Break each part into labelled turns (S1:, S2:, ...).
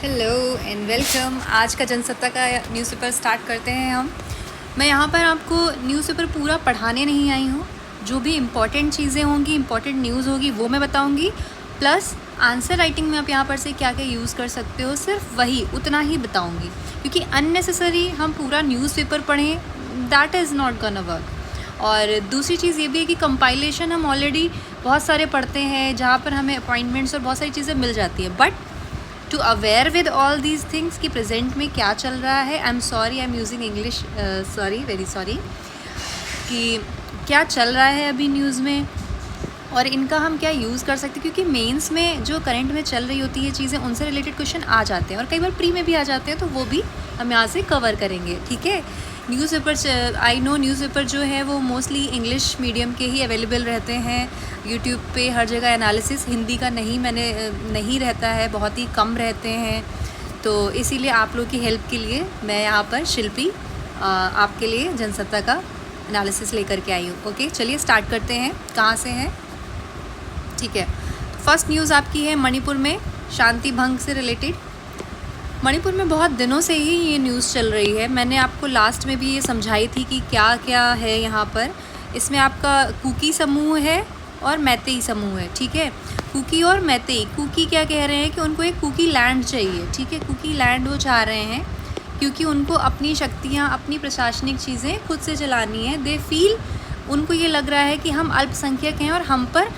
S1: Hello and welcome. आज का जनसत्ता का न्यूज़पेपर स्टार्ट करते हैं हम। मैं यहाँ पर आपको न्यूज़पेपर पूरा पढ़ाने नहीं आई हूँ। जो भी इम्पॉर्टेंट चीज़ें होंगी, इम्पॉर्टेंट न्यूज़ होगी, वो मैं बताऊँगी। प्लस आंसर राइटिंग में आप यहाँ पर से क्या क्या यूज़ कर सकते हो, सिर्फ वही उतना ही बताऊँगी, क्योंकि अननेसेसरी हम पूरा न्यूज़पेपर पढ़ें, that is not gonna work. और दूसरी चीज़ ये भी है कि कंपाइलेशन हम ऑलरेडी बहुत सारे पढ़ते हैं, जहाँ पर हमें अपॉइंटमेंट्स और बहुत सारी चीज़ें मिल जाती है। But to aware with all these things कि प्रेजेंट में क्या चल रहा है, I am sorry, I am using English, sorry, very sorry, कि क्या चल रहा है अभी न्यूज़ में और इनका हम क्या यूज़ कर सकते हैं, क्योंकि मेंस में जो करंट में चल रही होती है चीज़ें, उनसे रिलेटेड क्वेश्चन आ जाते हैं और कई बार प्री में भी आ जाते हैं, तो वो भी हम यहाँ से कवर करेंगे। ठीक है। न्यूज़पेपर, आई नो न्यूज़पेपर जो है वो मोस्टली इंग्लिश मीडियम के ही अवेलेबल रहते हैं। यूट्यूब पे हर जगह एनालिसिस हिंदी का नहीं रहता है, बहुत ही कम रहते हैं। तो इसीलिए आप लोग की हेल्प के लिए मैं यहाँ पर शिल्पी आपके लिए जनसत्ता का एनालिसिस लेकर के आई हूँ। ओके, चलिए स्टार्ट करते हैं। कहाँ से हैं? ठीक है। फर्स्ट न्यूज़ आपकी है मणिपुर में शांति भंग से रिलेटेड। मणिपुर में बहुत दिनों से ही ये न्यूज़ चल रही है। मैंने आपको लास्ट में भी ये समझाई थी कि क्या क्या है यहाँ पर। इसमें आपका कुकी समूह है और मैतेई समूह है। ठीक है। कुकी और मैतेई, कुकी क्या कह रहे हैं कि उनको एक कुकी लैंड चाहिए। ठीक है। कुकी लैंड वो चाह रहे हैं क्योंकि उनको अपनी शक्तियाँ, अपनी प्रशासनिक चीज़ें खुद से चलानी है। दे फील, उनको ये लग रहा है कि हम अल्पसंख्यक हैं और हम पर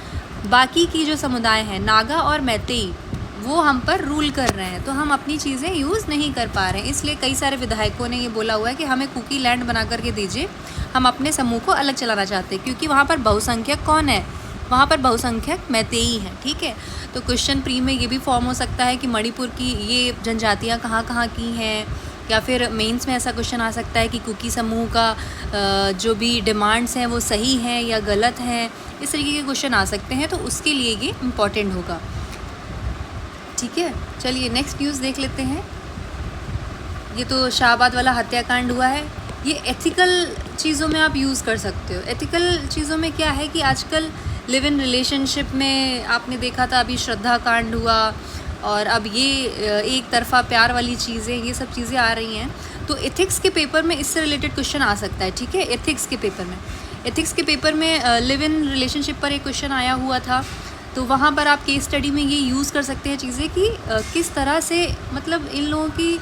S1: बाकी की जो समुदाय हैं, नागा और मैतेई, वो हम पर रूल कर रहे हैं, तो हम अपनी चीज़ें यूज़ नहीं कर पा रहे हैं। इसलिए कई सारे विधायकों ने ये बोला हुआ है कि हमें कुकी लैंड बना करके दीजिए, हम अपने समूह को अलग चलाना चाहते हैं। क्योंकि वहाँ पर बहुसंख्यक कौन है? वहाँ पर बहुसंख्यक मैतेई हैं। ठीक है। तो क्वेश्चन प्री में ये भी फॉर्म हो सकता है कि मणिपुर की ये जनजातियाँ कहाँ कहाँ की हैं, या फिर मेंस में ऐसा क्वेश्चन आ सकता है कि कुकी समूह का जो भी डिमांड्स हैं वो सही हैं या गलत हैं। इस तरीके के क्वेश्चन आ सकते हैं, तो उसके लिए ये इम्पॉर्टेंट होगा। ठीक है। चलिए नेक्स्ट न्यूज़ देख लेते हैं। ये तो शाहबाद वाला हत्याकांड हुआ है। ये एथिकल चीज़ों में आप यूज़ कर सकते हो। एथिकल चीज़ों में क्या है कि आजकल लिव इन रिलेशनशिप में आपने देखा था, अभी श्रद्धा कांड हुआ और अब ये एक तरफा प्यार वाली चीज़ें, ये सब चीज़ें आ रही हैं। तो एथिक्स के पेपर में इससे रिलेटेड क्वेश्चन आ सकता है। ठीक है। एथिक्स के पेपर में लिव इन रिलेशनशिप पर एक क्वेश्चन आया हुआ था, तो वहाँ पर आप केस स्टडी में ये यूज़ कर सकते हैं चीज़ें कि किस तरह से, मतलब इन लोगों की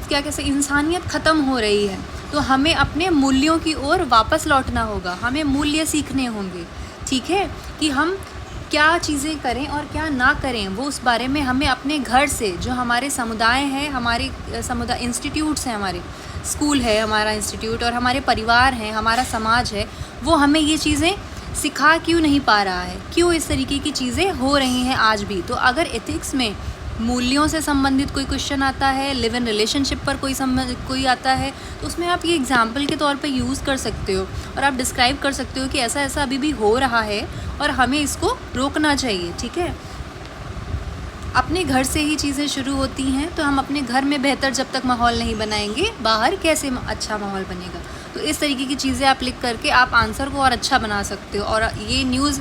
S1: क्या कैसे इंसानियत ख़त्म हो रही है, तो हमें अपने मूल्यों की ओर वापस लौटना होगा, हमें मूल्य सीखने होंगे। ठीक है। कि हम क्या चीज़ें करें और क्या ना करें, वो उस बारे में हमें अपने घर से, जो हमारे समुदाय हैं, हमारे समुदाय इंस्टीट्यूट्स हैं, हमारे स्कूल है हमारा इंस्टीट्यूट, और हमारे परिवार हैं, हमारा समाज है, वो हमें ये चीज़ें सिखा क्यों नहीं पा रहा है, क्यों इस तरीके की चीज़ें हो रही हैं आज भी। तो अगर एथिक्स में मूल्यों से संबंधित कोई क्वेश्चन आता है, लिव इन रिलेशनशिप पर कोई आता है, तो उसमें आप ये एग्जाम्पल के तौर पे यूज़ कर सकते हो और आप डिस्क्राइब कर सकते हो कि ऐसा ऐसा अभी भी हो रहा है और हमें इसको रोकना चाहिए। ठीक है। अपने घर से ही चीज़ें शुरू होती हैं, तो हम अपने घर में बेहतर जब तक माहौल नहीं बनाएंगे, बाहर कैसे अच्छा माहौल बनेगा। तो इस तरीके की चीज़ें आप लिख करके आप आंसर को और अच्छा बना सकते हो। और ये न्यूज़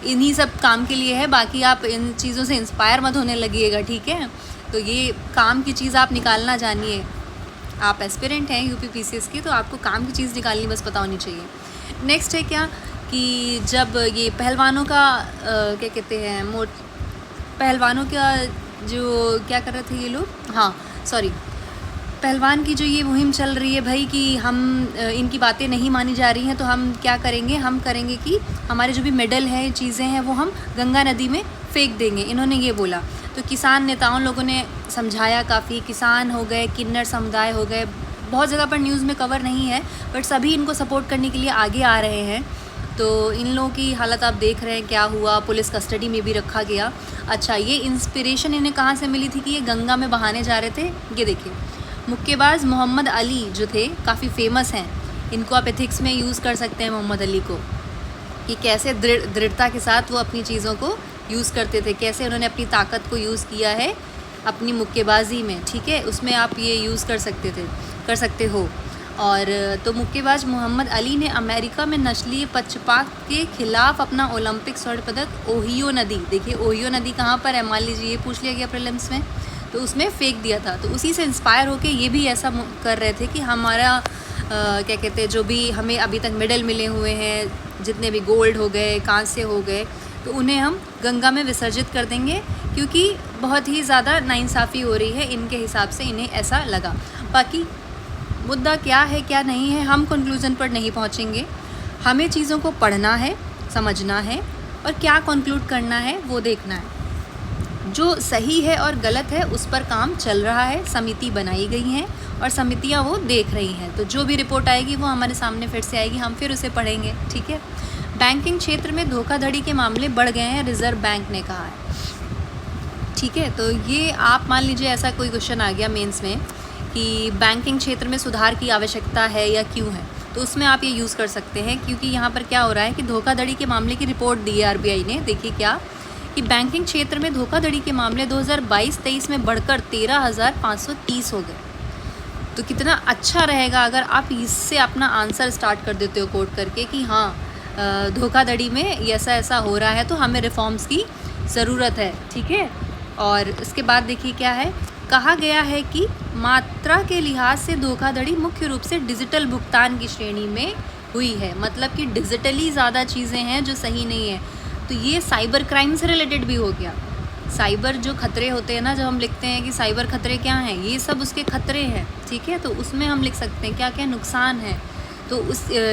S1: इन्हीं सब काम के लिए है, बाकी आप इन चीज़ों से इंस्पायर मत होने लगिएगा। ठीक है। तो ये काम की चीज़ आप निकालना जानिए। आप एस्पिरेंट हैं यूपी पीसीएस की, तो आपको काम की चीज़ निकालनी बस पता होनी चाहिए। नेक्स्ट है क्या कि जब ये पहलवानों का क्या कहते हैं, पहलवानों का जो क्या कर रहे थे ये लोग, हाँ सॉरी, पहलवान की जो ये मुहिम चल रही है भाई कि हम इनकी बातें नहीं मानी जा रही हैं, तो हम क्या करेंगे, हम करेंगे कि हमारे जो भी मेडल हैं, चीज़ें हैं, वो हम गंगा नदी में फेंक देंगे, इन्होंने ये बोला। तो किसान नेताओं लोगों ने समझाया काफ़ी, किसान हो गए, किन्नर समुदाय हो गए, बहुत जगह पर न्यूज़ में कवर नहीं है, बट सभी इनको सपोर्ट करने के लिए आगे आ रहे हैं। तो इन लोगों की हालत आप देख रहे हैं क्या हुआ, पुलिस कस्टडी में भी रखा गया। अच्छा, ये इंस्पिरेशन इन्हें कहाँ से मिली थी कि ये गंगा में बहाने जा रहे थे? ये देखिए, मुक्केबाज मोहम्मद अली जो थे, काफ़ी फेमस हैं, इनको आप एथिक्स में यूज़ कर सकते हैं। मोहम्मद अली को कि कैसे दृढ़ता के साथ वो अपनी चीज़ों को यूज़ करते थे, कैसे उन्होंने अपनी ताकत को यूज़ किया है अपनी मुक्केबाजी में। ठीक है। उसमें आप ये यूज़ कर सकते हो। और तो मुक्केबाज मोहम्मद अली ने अमेरिका में नस्लीय पक्षपात के खिलाफ अपना ओलंपिक स्वर्ण पदक ओहियो नदी, देखिए ओहियो नदी कहाँ पर है, मान लीजिए ये पूछ लिया गया प्रीलिम्स में, तो उसमें फेंक दिया था। तो उसी से इंस्पायर होके ये भी ऐसा कर रहे थे कि हमारा क्या कहते हैं, जो भी हमें अभी तक मेडल मिले हुए हैं, जितने भी गोल्ड हो गए, कांस्य हो गए, तो उन्हें हम गंगा में विसर्जित कर देंगे, क्योंकि बहुत ही ज़्यादा नाइंसाफ़ी हो रही है इनके हिसाब से, इन्हें ऐसा लगा। बाकी मुद्दा क्या है क्या नहीं है, हम कंक्लूज़न पर नहीं पहुँचेंगे। हमें चीज़ों को पढ़ना है, समझना है और क्या कंक्लूड करना है वो देखना है। जो सही है और गलत है उस पर काम चल रहा है, समिति बनाई गई हैं और समितियां वो देख रही हैं। तो जो भी रिपोर्ट आएगी वो हमारे सामने फिर से आएगी, हम फिर उसे पढ़ेंगे, ठीक है। बैंकिंग क्षेत्र में धोखाधड़ी के मामले बढ़ गए हैं, रिजर्व बैंक ने कहा है, ठीक है। तो ये आप मान लीजिए ऐसा कोई क्वेश्चन आ गया मेंस में कि बैंकिंग क्षेत्र में सुधार की आवश्यकता है या क्यों है, तो उसमें आप ये यूज़ कर सकते हैं, क्योंकि यहाँ पर क्या हो रहा है कि धोखाधड़ी के मामले की रिपोर्ट दी है आरबीआई ने। देखिए क्या कि बैंकिंग क्षेत्र में धोखाधड़ी के मामले 2022-23 में बढ़कर 13,530 हो गए। तो कितना अच्छा रहेगा अगर आप इससे अपना आंसर स्टार्ट कर देते हो कोट करके कि हाँ, धोखाधड़ी में ऐसा ऐसा हो रहा है तो हमें रिफॉर्म्स की ज़रूरत है, ठीक है। और इसके बाद देखिए क्या है, कहा गया है कि मात्रा के लिहाज से धोखाधड़ी मुख्य रूप से डिजिटल भुगतान की श्रेणी में हुई है। मतलब कि डिजिटली ज़्यादा चीज़ें हैं जो सही नहीं है। तो ये साइबर क्राइम से रिलेटेड भी हो गया। साइबर जो खतरे होते हैं ना, जब हम लिखते हैं कि साइबर खतरे क्या हैं, ये सब उसके खतरे हैं, ठीक है। तो उसमें हम लिख सकते हैं क्या क्या नुकसान है। तो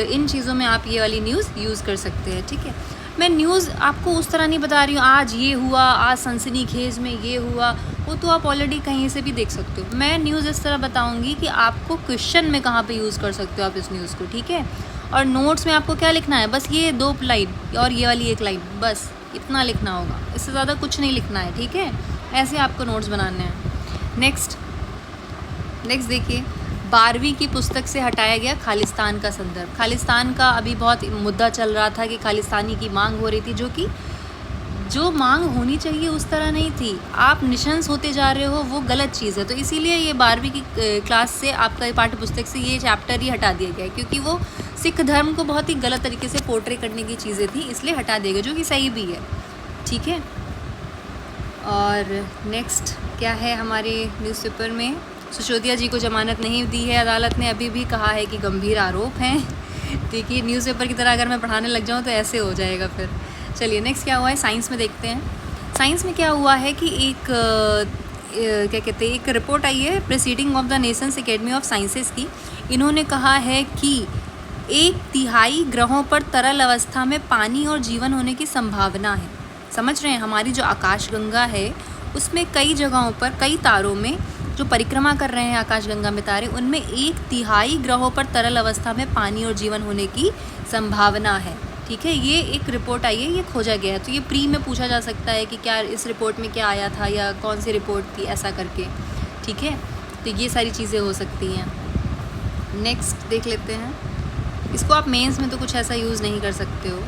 S1: इन चीज़ों में आप ये वाली न्यूज़ यूज़ कर सकते हैं, ठीक है। मैं न्यूज़ आपको उस तरह नहीं बता रही हूँ आज ये हुआ, आज सनसनीखेज में ये हुआ, वो तो आप ऑलरेडी कहीं से भी देख सकते हो। मैं न्यूज़ इस तरह बताऊँगी कि आपको क्वेश्चन में कहाँ पे यूज़ कर सकते हो आप इस न्यूज़ को, ठीक है। और नोट्स में आपको क्या लिखना है, बस ये 2 लाइन और ये वाली 1 लाइन, बस इतना लिखना होगा, इससे ज़्यादा कुछ नहीं लिखना है, ठीक है। ऐसे आपको नोट्स बनाने हैं। नेक्स्ट देखिए, 12वीं की पुस्तक से हटाया गया खालिस्तान का संदर्भ। खालिस्तान का अभी बहुत मुद्दा चल रहा था कि खालिस्तानी की मांग हो रही थी, जो मांग होनी चाहिए उस तरह नहीं थी। आप निशंस होते जा रहे हो, वो गलत चीज़ है। तो इसीलिए ये 12वीं की क्लास से आपका पाठ्य पुस्तक से ये चैप्टर ही हटा दिया गया है, क्योंकि वो सिख धर्म को बहुत ही गलत तरीके से पोर्ट्रे करने की चीज़ें थी, इसलिए हटा दिया गया, जो कि सही भी है, ठीक है। और नेक्स्ट क्या है हमारे न्यूज़पेपर में, सिसोदिया जी को जमानत नहीं दी है अदालत ने, अभी भी कहा है कि गंभीर आरोप हैं। देखिए न्यूज़पेपर की तरह अगर मैं पढ़ाने लग जाऊँ तो ऐसे हो जाएगा फिर। चलिए नेक्स्ट क्या हुआ है, साइंस में देखते हैं। साइंस में क्या हुआ है कि एक क्या कहते हैं, एक रिपोर्ट आई है presiding of the Nations academy of sciences की। इन्होंने कहा है कि 1/3 ग्रहों पर तरल अवस्था में पानी और जीवन होने की संभावना है। समझ रहे हैं, हमारी जो आकाशगंगा है उसमें कई जगहों पर, कई तारों में जो परिक्रमा कर रहे हैं आकाशगंगा में तारे, उनमें 1/3 ग्रहों पर तरल अवस्था में पानी और जीवन होने की संभावना है, ठीक है। ये एक रिपोर्ट आई है, ये खोजा गया है। तो ये प्री में पूछा जा सकता है कि क्या इस रिपोर्ट में क्या आया था या कौन सी रिपोर्ट थी, ऐसा करके, ठीक है। तो ये सारी चीज़ें हो सकती हैं। नेक्स्ट देख लेते हैं, इसको आप मेंस में तो कुछ ऐसा यूज़ नहीं कर सकते हो,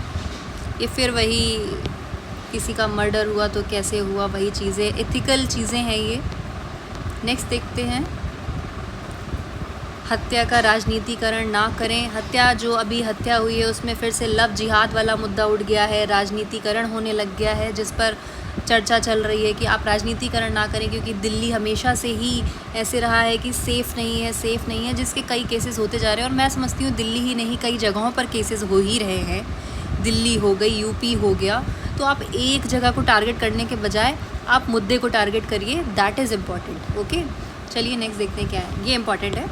S1: ये फिर वही किसी का मर्डर हुआ तो कैसे हुआ, वही चीज़ें, एथिकल चीज़ें हैं ये। नेक्स्ट देखते हैं, हत्या का राजनीतिकरण ना करें। हत्या, जो अभी हत्या हुई है उसमें फिर से लव जिहाद वाला मुद्दा उठ गया है, राजनीतिकरण होने लग गया है, जिस पर चर्चा चल रही है कि आप राजनीतिकरण ना करें, क्योंकि दिल्ली हमेशा से ही ऐसे रहा है कि सेफ़ नहीं है, जिसके कई केसेस होते जा रहे हैं। और मैं समझती हूँ दिल्ली ही नहीं, कई जगहों पर केसेस हो ही रहे हैं, दिल्ली हो गई, यूपी हो गया। तो आप एक जगह को टारगेट करने के बजाय आप मुद्दे को टारगेट करिए, दैट इज़ इम्पॉर्टेंट, ओके। चलिए नेक्स्ट देखते हैं क्या है, ये इम्पॉर्टेंट है।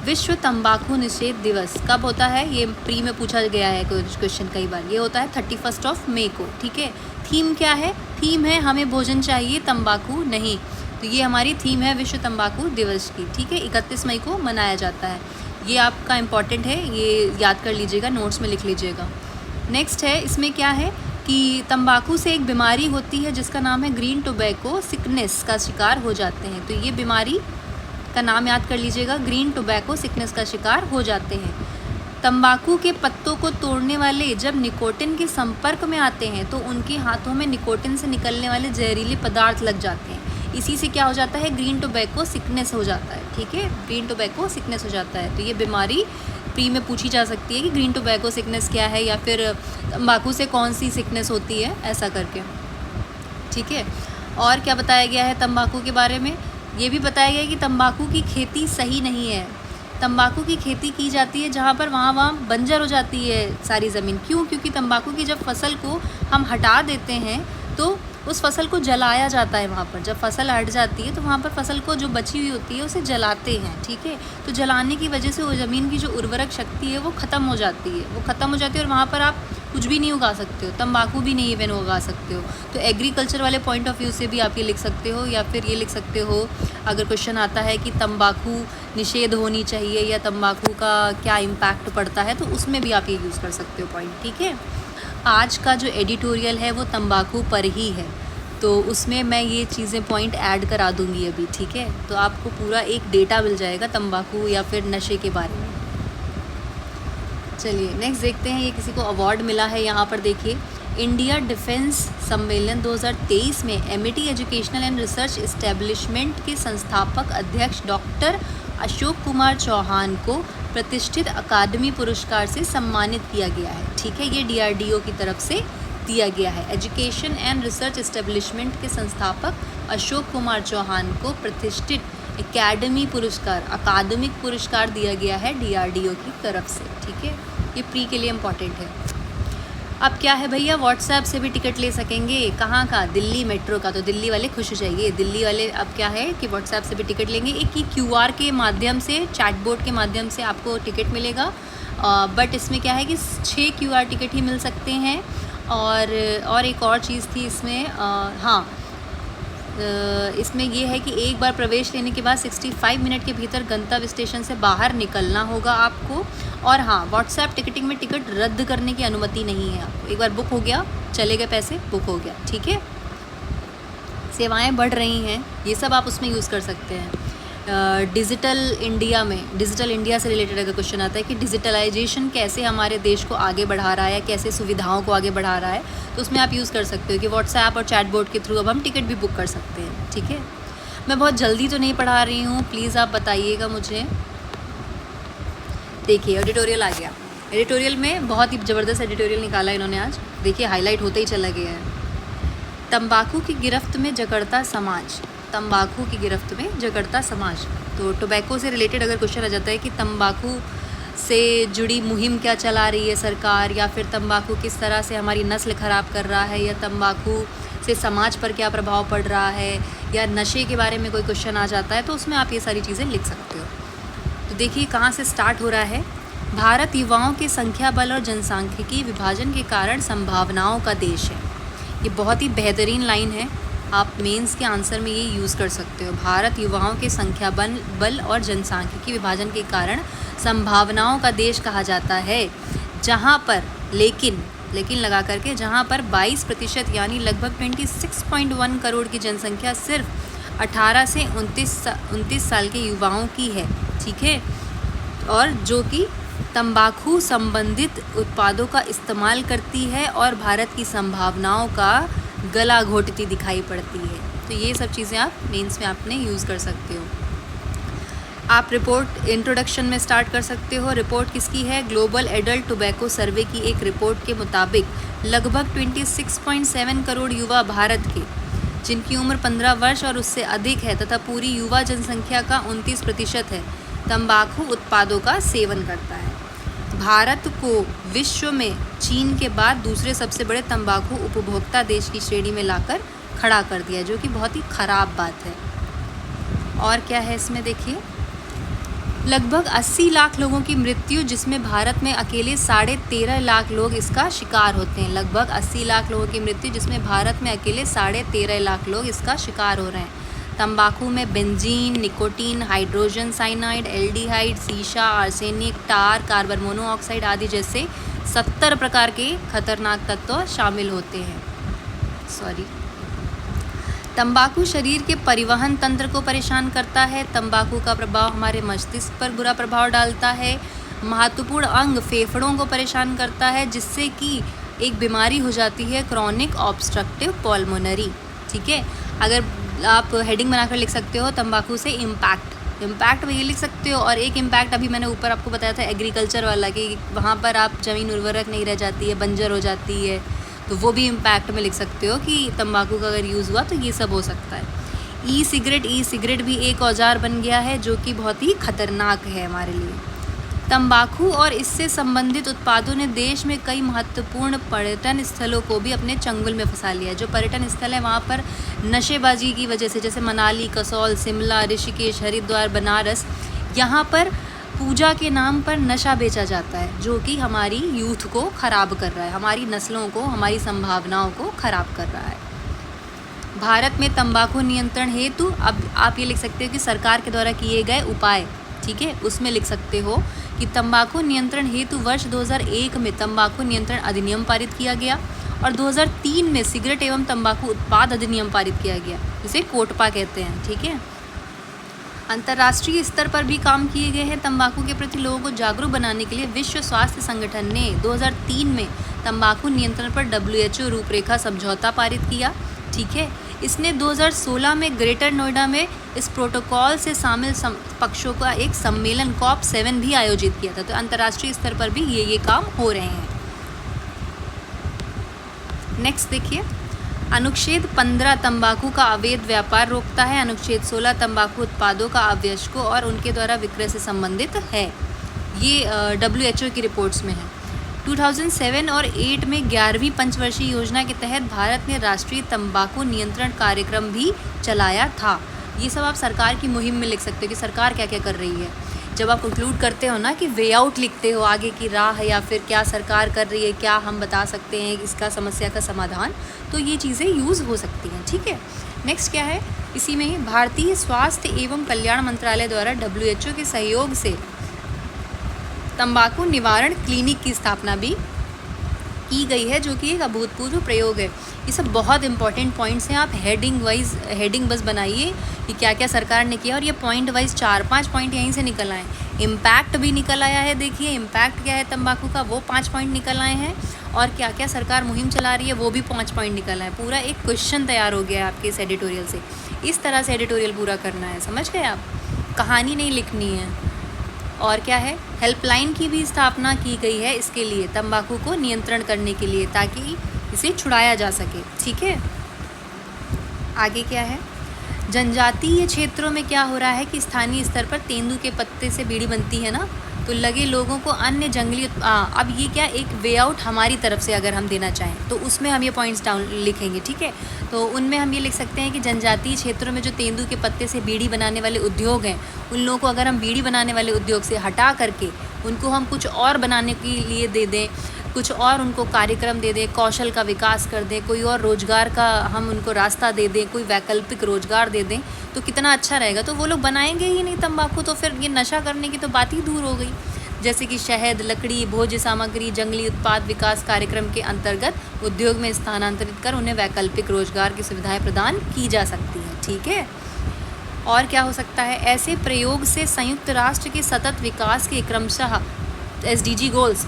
S1: विश्व तंबाकू निषेध दिवस कब होता है, ये प्री में पूछा गया है क्वेश्चन कई बार। ये होता है 31 मई को, ठीक है। थीम क्या है, थीम है हमें भोजन चाहिए, तंबाकू नहीं। तो ये हमारी थीम है विश्व तंबाकू दिवस की, ठीक है। 31 मई को मनाया जाता है, ये आपका इम्पॉर्टेंट है, ये याद कर लीजिएगा, नोट्स में लिख लीजिएगा। नेक्स्ट है, इसमें क्या है कि तंबाकू से एक बीमारी होती है जिसका नाम है ग्रीन टोबैको सिकनेस का शिकार हो जाते हैं। तो ये बीमारी का नाम याद कर लीजिएगा, ग्रीन टोबैको सिकनेस का शिकार हो जाते हैं। तंबाकू के पत्तों को तोड़ने वाले जब निकोटिन के संपर्क में आते हैं तो उनके हाथों में निकोटिन से निकलने वाले जहरीले पदार्थ लग जाते हैं। इसी से क्या हो जाता है, ग्रीन टोबैको सिकनेस हो जाता है, ठीक है। ग्रीन टोबैको सिकनेस हो जाता है। तो ये बीमारी प्री में पूछी जा सकती है कि ग्रीन टोबैको सिकनेस क्या है, या फिर तंबाकू से कौन सी सिकनेस होती है, ऐसा करके, ठीक है। और क्या बताया गया है तंबाकू के बारे में, ये भी बताया गया है कि तंबाकू की खेती सही नहीं है। तंबाकू की खेती की जाती है जहाँ पर वहाँ बंजर हो जाती है सारी ज़मीन। क्यों? क्योंकि तंबाकू की जब फसल को हम हटा देते हैं तो उस फसल को जलाया जाता है वहाँ पर। जब फसल हट जाती है तो वहाँ पर फसल को जो बची हुई होती है उसे जलाते हैं, ठीक है। तो जलाने की वजह से वो ज़मीन की जो उर्वरक शक्ति है वो ख़त्म हो जाती है, और वहाँ पर आप कुछ भी नहीं उगा सकते हो, तंबाकू भी नहीं इवन उगा सकते हो। तो एग्रीकल्चर वाले पॉइंट ऑफ व्यू से भी आप ये लिख सकते हो, या फिर ये लिख सकते हो अगर क्वेश्चन आता है कि तंबाकू निषेध होनी चाहिए या तंबाकू का क्या इम्पैक्ट पड़ता है, तो उसमें भी आप ये यूज़ कर सकते हो पॉइंट, ठीक है। आज का जो एडिटोरियल है वो तंबाकू पर ही है, तो उसमें मैं ये चीज़ें पॉइंट ऐड करा दूँगी अभी, ठीक है। तो आपको पूरा एक डेटा मिल जाएगा तंबाकू या फिर नशे के बारे में। चलिए नेक्स्ट देखते हैं, ये किसी को अवार्ड मिला है। यहाँ पर देखिए, इंडिया डिफेंस सम्मेलन 2023 में Amity educational and research establishment के संस्थापक अध्यक्ष डॉक्टर अशोक कुमार चौहान को प्रतिष्ठित अकादमी पुरस्कार से सम्मानित किया गया है, ठीक है। ये DRDO की तरफ से दिया गया है। एजुकेशन एंड रिसर्च इस्टेब्लिशमेंट के संस्थापक अशोक कुमार चौहान को प्रतिष्ठित अकादमिक पुरस्कार दिया गया है DRDO की तरफ से, ठीक है। ये प्री के लिए इम्पॉर्टेंट है। अब क्या है भैया, व्हाट्सएप से भी टिकट ले सकेंगे। कहाँ का? दिल्ली मेट्रो का। तो दिल्ली वाले खुश हो जाइए। दिल्ली वाले अब क्या है कि व्हाट्सएप से भी टिकट लेंगे। एक ही QR के माध्यम से, चैटबोर्ड के माध्यम से आपको टिकट मिलेगा, बट इसमें क्या है कि 6 QR टिकट ही मिल सकते हैं। और एक और चीज़ थी इसमें, इसमें ये है कि एक बार प्रवेश लेने के बाद 65 मिनट के भीतर गंतव्य स्टेशन से बाहर निकलना होगा आपको। और हाँ, व्हाट्सएप टिकटिंग में टिकट रद्द करने की अनुमति नहीं है आपको। एक बार बुक हो गया, चले गए पैसे, बुक हो गया, ठीक है। सेवाएं बढ़ रही हैं, ये सब आप उसमें यूज़ कर सकते हैं। डिजिटल इंडिया से रिलेटेड अगर क्वेश्चन आता है कि डिजिटलाइजेशन कैसे हमारे देश को आगे बढ़ा रहा है, कैसे सुविधाओं को आगे बढ़ा रहा है, तो उसमें आप यूज़ कर सकते हो कि व्हाट्सएप और चैटबोर्ड के थ्रू अब हम टिकट भी बुक कर सकते हैं, ठीक है। मैं बहुत जल्दी तो नहीं पढ़ा रही हूँ, प्लीज़ आप बताइएगा मुझे। देखिए एडिटोरियल आ गया। एडिटोरियल में बहुत ही ज़बरदस्त एडिटोरियल निकाला इन्होंने आज, देखिए हाईलाइट होते ही चला गया है। तंबाकू की गिरफ्त में जकड़ता समाज, तंबाकू की गिरफ्त में जकड़ता समाज। तो टोबैको से रिलेटेड अगर क्वेश्चन आ जाता है कि तंबाकू से जुड़ी मुहिम क्या चला रही है सरकार, या फिर तंबाकू किस तरह से हमारी नस्ल ख़राब कर रहा है, या तंबाकू से समाज पर क्या प्रभाव पड़ रहा है, या नशे के बारे में कोई क्वेश्चन आ जाता है, तो उसमें आप ये सारी चीज़ें लिख सकते हो। तो देखिए कहाँ से स्टार्ट हो रहा है। भारत युवाओं के संख्या बल और जनसांख्यिकी विभाजन के कारण संभावनाओं का देश है। ये बहुत ही बेहतरीन लाइन है, आप मेंस के आंसर में ये यूज़ कर सकते हो। भारत युवाओं के संख्या बल और जनसांख्यिकी विभाजन के कारण संभावनाओं का देश कहा जाता है, जहाँ पर लेकिन लगा करके, जहाँ पर 22% यानी लगभग 26.1 करोड़ की जनसंख्या सिर्फ 18 से 29 साल के युवाओं की है, ठीक है, और जो कि तंबाकू संबंधित उत्पादों का इस्तेमाल करती है और भारत की संभावनाओं का गला घोटती दिखाई पड़ती है। तो ये सब चीज़ें आप मेंस में आपने यूज़ कर सकते हो। आप रिपोर्ट इंट्रोडक्शन में स्टार्ट कर सकते हो। रिपोर्ट किसकी है? ग्लोबल एडल्ट टोबैको सर्वे की एक रिपोर्ट के मुताबिक लगभग 26.7 करोड़ युवा भारत के, जिनकी उम्र 15 वर्ष और उससे अधिक है तथा पूरी युवा जनसंख्या का 29% है, तंबाकू उत्पादों का सेवन करता है। भारत को विश्व में चीन के बाद दूसरे सबसे बड़े तंबाकू उपभोक्ता देश की श्रेणी में लाकर खड़ा कर दिया, जो कि बहुत ही ख़राब बात है। और क्या है इसमें देखिए, लगभग 80 लाख लोगों की मृत्यु, जिसमें भारत में अकेले 13.5 लाख लोग इसका शिकार होते हैं। लगभग 80 लाख लोगों की मृत्यु, जिसमें भारत में अकेले 13.5 लाख लोग इसका शिकार हो रहे हैं। तंबाकू में benzene, nicotine, hydrogen cyanide, aldehyde, सीसा, आर्सेनिक, टार, कार्बन मोनोऑक्साइड आदि जैसे 70 प्रकार के खतरनाक तत्व शामिल होते हैं। तंबाकू शरीर के परिवहन तंत्र को परेशान करता है। तंबाकू का प्रभाव हमारे मस्तिष्क पर बुरा प्रभाव डालता है। महत्वपूर्ण अंग फेफड़ों को परेशान करता है, जिससे कि एक बीमारी हो जाती है क्रॉनिक ऑब्स्ट्रक्टिव पल्मोनरी, ठीक है। अगर आप हेडिंग बनाकर लिख सकते हो तंबाकू से इम्पैक्ट में ये लिख सकते हो। और एक इम्पैक्ट अभी मैंने ऊपर आपको बताया था एग्रीकल्चर वाला, कि वहाँ पर आप ज़मीन उर्वरक नहीं रह जाती है, बंजर हो जाती है, तो वो भी इम्पैक्ट में लिख सकते हो कि तंबाकू का अगर यूज़ हुआ तो ये सब हो सकता है। ई सिगरेट भी एक औजार बन गया है जो कि बहुत ही खतरनाक है हमारे लिए। तंबाकू और इससे संबंधित उत्पादों ने देश में कई महत्वपूर्ण पर्यटन स्थलों को भी अपने चंगुल में फंसा लिया है। जो पर्यटन स्थल है वहाँ पर नशेबाजी की वजह से, जैसे मनाली, कसौल, शिमला, ऋषिकेश, हरिद्वार, बनारस, यहाँ पर पूजा के नाम पर नशा बेचा जाता है जो कि हमारी यूथ को ख़राब कर रहा है, हमारी नस्लों को, हमारी संभावनाओं को ख़राब कर रहा है। भारत में तंबाकू नियंत्रण हेतु अब आप ये लिख सकते हो कि सरकार के द्वारा किए गए उपाय, ठीक है, उसमें लिख सकते हो कि तंबाकू नियंत्रण हेतु वर्ष 2001 में तंबाकू नियंत्रण अधिनियम पारित किया गया और 2003 में सिगरेट एवं तंबाकू उत्पाद अधिनियम पारित किया गया, जिसे कोटपा कहते हैं, ठीक है। अंतर्राष्ट्रीय स्तर पर भी काम किए गए हैं तंबाकू के प्रति लोगों को जागरूक बनाने के लिए। विश्व स्वास्थ्य संगठन ने 2003 में तंबाकू नियंत्रण पर WHO रूपरेखा समझौता पारित किया, ठीक है। इसने 2016 में ग्रेटर नोएडा में इस प्रोटोकॉल से शामिल पक्षों का एक सम्मेलन COP7 भी आयोजित किया था। तो अंतर्राष्ट्रीय स्तर पर भी ये काम हो रहे हैं। नेक्स्ट देखिए, अनुच्छेद 15 तंबाकू का अवैध व्यापार रोकता है। अनुच्छेद 16 तंबाकू उत्पादों का आवश्यकों और उनके द्वारा विक्रय से संबंधित है। ये WHO की रिपोर्ट्स में है। 2007 और 8 में 11वीं पंचवर्षीय योजना के तहत भारत ने राष्ट्रीय तंबाकू नियंत्रण कार्यक्रम भी चलाया था। ये सब आप सरकार की मुहिम में लिख सकते हो कि सरकार क्या क्या कर रही है। जब आप कंक्लूड करते हो ना कि वे आउट लिखते हो, आगे की राह या फिर क्या सरकार कर रही है, क्या हम बता सकते हैं इसका समस्या का समाधान, तो ये चीज़ें यूज़ हो सकती हैं, ठीक है। नेक्स्ट क्या है, इसी में ही भारतीय स्वास्थ्य एवं कल्याण मंत्रालय द्वारा WHO के सहयोग से तंबाकू निवारण क्लिनिक की स्थापना भी की गई है, जो कि एक अभूतपूर्व प्रयोग है। ये सब बहुत इंपॉर्टेंट पॉइंट्स हैं। आप हेडिंग बस बनाइए कि क्या क्या सरकार ने किया और ये पॉइंट वाइज 4-5 पॉइंट यहीं से निकल आए। इम्पैक्ट भी निकल आया है, देखिए इम्पैक्ट क्या है तंबाकू का, वो 5 पॉइंट निकल आए हैं और क्या क्या सरकार मुहिम चला रही है वो भी 5 पॉइंट निकल आए। पूरा एक क्वेश्चन तैयार हो गया है आपके इस एडिटोरियल से। इस तरह से एडिटोरियल पूरा करना है, समझ गए आप, कहानी नहीं लिखनी है। और क्या है, हेल्पलाइन की भी स्थापना की गई है इसके लिए, तंबाकू को नियंत्रण करने के लिए, ताकि इसे छुड़ाया जा सके, ठीक है। आगे क्या है, जनजातीय क्षेत्रों में क्या हो रहा है कि स्थानीय स्तर पर तेंदू के पत्ते से बीड़ी बनती है ना, तो लगे लोगों को अन्य जंगली अब ये क्या एक वे आउट हमारी तरफ से अगर हम देना चाहें तो उसमें हम ये पॉइंट्स डाउन लिखेंगे, ठीक है। तो उनमें हम ये लिख सकते हैं कि जनजातीय क्षेत्रों में जो तेंदू के पत्ते से बीड़ी बनाने वाले उद्योग हैं, उन लोगों को अगर हम बीड़ी बनाने वाले उद्योग से हटा करके उनको हम कुछ और बनाने के लिए दे दें, कुछ और उनको कार्यक्रम दे दें, कौशल का विकास कर दें, कोई और रोज़गार का हम उनको रास्ता दे दें, कोई वैकल्पिक रोज़गार दे दें, तो कितना अच्छा रहेगा। तो वो लोग बनाएंगे ही नहीं तंबाकू, तो फिर ये नशा करने की तो बात ही दूर हो गई। जैसे कि शहद, लकड़ी, भोज्य सामग्री, जंगली उत्पाद विकास कार्यक्रम के अंतर्गत उद्योग में स्थानांतरित कर उन्हें वैकल्पिक रोज़गार की सुविधाएँ प्रदान की जा सकती हैं, ठीक है। और क्या हो सकता है, ऐसे प्रयोग से संयुक्त राष्ट्र के सतत विकास के क्रमशः SDG गोल्स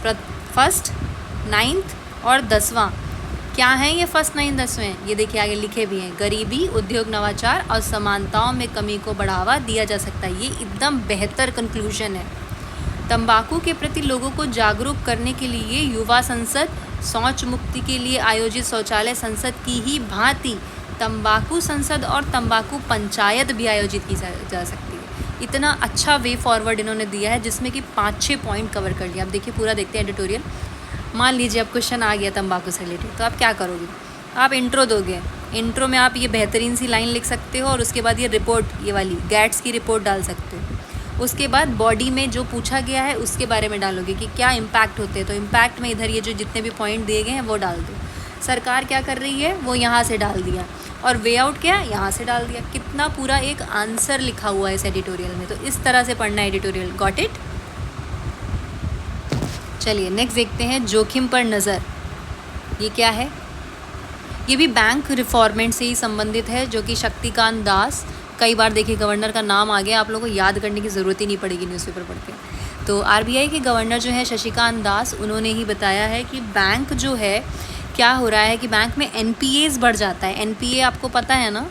S1: 1st, 9th और 10वां क्या हैं ये 1st, 9th, 10वें, ये देखिए आगे लिखे भी हैं। गरीबी, उद्योग, नवाचार और समानताओं में कमी को बढ़ावा दिया जा सकता है। ये एकदम बेहतर कंक्लूजन है। तंबाकू के प्रति लोगों को जागरूक करने के लिए युवा संसद, शौच मुक्ति के लिए आयोजित शौचालय संसद की ही भांति तंबाकू संसद और तंबाकू पंचायत भी आयोजित की जा सकती है। इतना अच्छा वे फॉरवर्ड इन्होंने दिया है जिसमें कि 5-6 पॉइंट कवर कर लिया। अब देखिए पूरा देखते हैं एडिटोरियल। मान लीजिए अब क्वेश्चन आ गया तंबाकू से रिलेटेड, तो आप क्या करोगे, आप इंट्रो दोगे। इंट्रो में आप ये बेहतरीन सी लाइन लिख सकते हो और उसके बाद ये रिपोर्ट, ये वाली गैट्स की रिपोर्ट डाल सकते हो। उसके बाद बॉडी में जो पूछा गया है उसके बारे में डालोगे कि क्या इम्पैक्ट होते हैं, तो इम्पैक्ट में इधर ये जो जितने भी पॉइंट दिए गए हैं वो डाल दो। सरकार क्या कर रही है वो यहाँ से डाल दिया, और वे आउट क्या यहाँ से डाल दिया। कितना पूरा एक आंसर लिखा हुआ है इस एडिटोरियल में। तो इस तरह से पढ़ना है एडिटोरियल, गॉट इट। चलिए नेक्स्ट देखते हैं, जोखिम पर नज़र। ये क्या है, ये भी बैंक रिफॉर्मेंट से ही संबंधित है, जो कि शक्तिकांत दास, कई बार देखिए गवर्नर का नाम आ गया, आप लोगों को याद करने की ज़रूरत ही नहीं पड़ेगी न्यूज़पेपर पढ़ के। तो RBI के गवर्नर जो है शशिकांत दास, उन्होंने ही बताया है कि बैंक जो है क्या हो रहा है कि बैंक में NPAs बढ़ जाता है। NPA आपको पता है ना,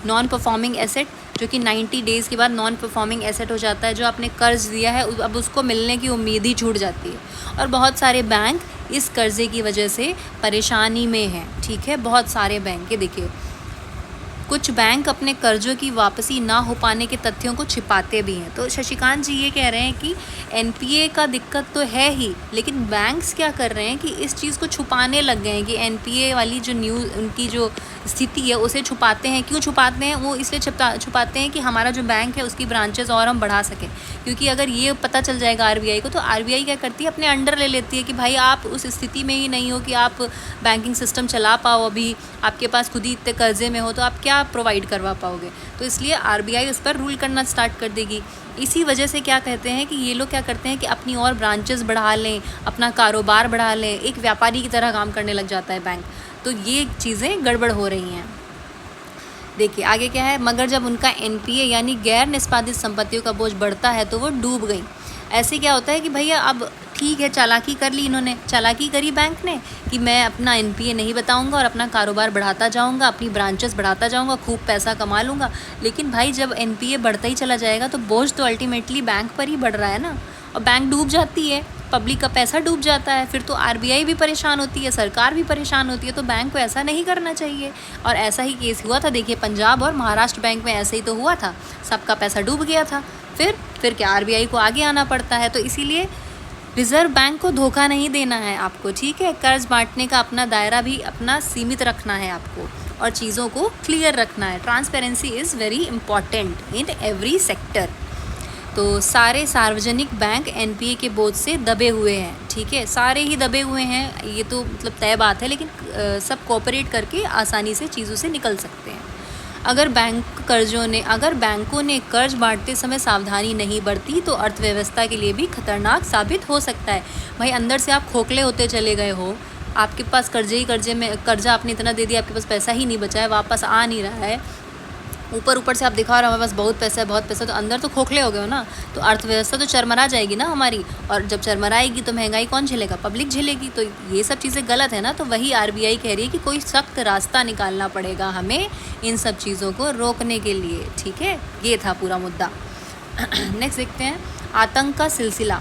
S1: नॉन परफॉर्मिंग एसेट, जो कि 90 डेज़ के बाद नॉन परफॉर्मिंग एसेट हो जाता है। जो आपने कर्ज दिया है अब उसको मिलने की उम्मीद ही छूट जाती है, और बहुत सारे बैंक इस कर्जे की वजह से परेशानी में हैं, ठीक है। बहुत सारे बैंक, ये देखिए कुछ बैंक अपने कर्जों की वापसी ना हो पाने के तथ्यों को छिपाते भी हैं। तो शशिकांत जी ये कह रहे हैं कि एनपीए का दिक्कत तो है ही, लेकिन बैंक्स क्या कर रहे हैं कि इस चीज़ को छुपाने लग गए हैं कि एनपीए वाली जो न्यूज़, उनकी जो स्थिति है उसे छुपाते हैं। क्यों छुपाते हैं? वो इसलिए छुपाते हैं कि हमारा जो बैंक है उसकी ब्रांचेस और हम बढ़ा सकें। क्योंकि अगर ये पता चल जाएगा आरबीआई को, तो आरबीआई क्या करती है, अपने अंडर ले लेती है कि भाई आप उस स्थिति में ही नहीं हो कि आप बैंकिंग सिस्टम चला पाओ, अभी आपके पास खुद ही इतने कर्जे में हो, तो आप क्या प्रोवाइड करवा पाओगे। तो इसलिए आरबीआई उस पर रूल करना स्टार्ट कर देगी। इसी वजह से क्या कहते हैं कि ये लोग क्या करते हैं कि अपनी और ब्रांचेस बढ़ा लें, अपना कारोबार बढ़ा लें, एक व्यापारी की तरह काम करने लग जाता है बैंक। तो ये चीज़ें गड़बड़ हो रही हैं। देखिए आगे क्या है, मगर जब उनका एनपीए यानी गैर निष्पादित संपत्तियों का बोझ बढ़ता है तो वो डूब गई। ऐसे क्या होता है कि भैया अब ठीक है, चालाकी कर ली इन्होंने, चालाकी करी बैंक ने कि मैं अपना एनपीए नहीं बताऊंगा और अपना कारोबार बढ़ाता जाऊंगा, अपनी ब्रांचेस बढ़ाता जाऊंगा, खूब पैसा कमा लूँगा। लेकिन भाई जब एनपीए बढ़ता ही चला जाएगा तो बोझ तो अल्टीमेटली बैंक पर ही बढ़ रहा है ना, और बैंक डूब जाती है, पब्लिक का पैसा डूब जाता है, फिर तो आरबीआई भी परेशान होती है, सरकार भी परेशान होती है। तो बैंक को ऐसा नहीं करना चाहिए। और ऐसा ही केस हुआ था, देखिए पंजाब और महाराष्ट्र बैंक में ऐसे ही तो हुआ था, सबका पैसा डूब गया था। फिर क्या, आरबीआई को आगे आना पड़ता है। तो इसीलिए रिजर्व बैंक को धोखा नहीं देना है आपको, ठीक है। कर्ज बांटने का अपना दायरा भी अपना सीमित रखना है आपको, और चीज़ों को क्लियर रखना है। Transparency is very important in every sector. तो सारे सार्वजनिक बैंक एनपीए के बोझ से दबे हुए हैं, ठीक है, सारे ही दबे हुए हैं, ये तो मतलब तय बात है। लेकिन सब कोऑपरेट करके आसानी से चीज़ों से निकल सकते हैं। अगर बैंकों ने कर्ज बांटते समय सावधानी नहीं बरती तो अर्थव्यवस्था के लिए भी खतरनाक साबित हो सकता है। भाई अंदर से आप खोखले होते चले गए हो, आपके पास कर्जा आपने इतना दे दिया, आपके पास पैसा ही नहीं बचा है, वापस आ नहीं रहा है, ऊपर से आप दिखा रहे हो हमारे पास बहुत पैसा, तो अंदर तो खोखले हो गए हो ना। तो अर्थव्यवस्था तो चरमरा जाएगी ना हमारी, और जब चरमराएगी तो महंगाई कौन झेलेगा? पब्लिक झेलेगी। तो ये सब चीज़ें गलत है ना। तो वही आरबीआई कह रही है कि कोई सख्त रास्ता निकालना पड़ेगा हमें इन सब चीज़ों को रोकने के लिए, ठीक है। ये था पूरा मुद्दा। नेक्स्ट देखते हैं, आतंक का सिलसिला।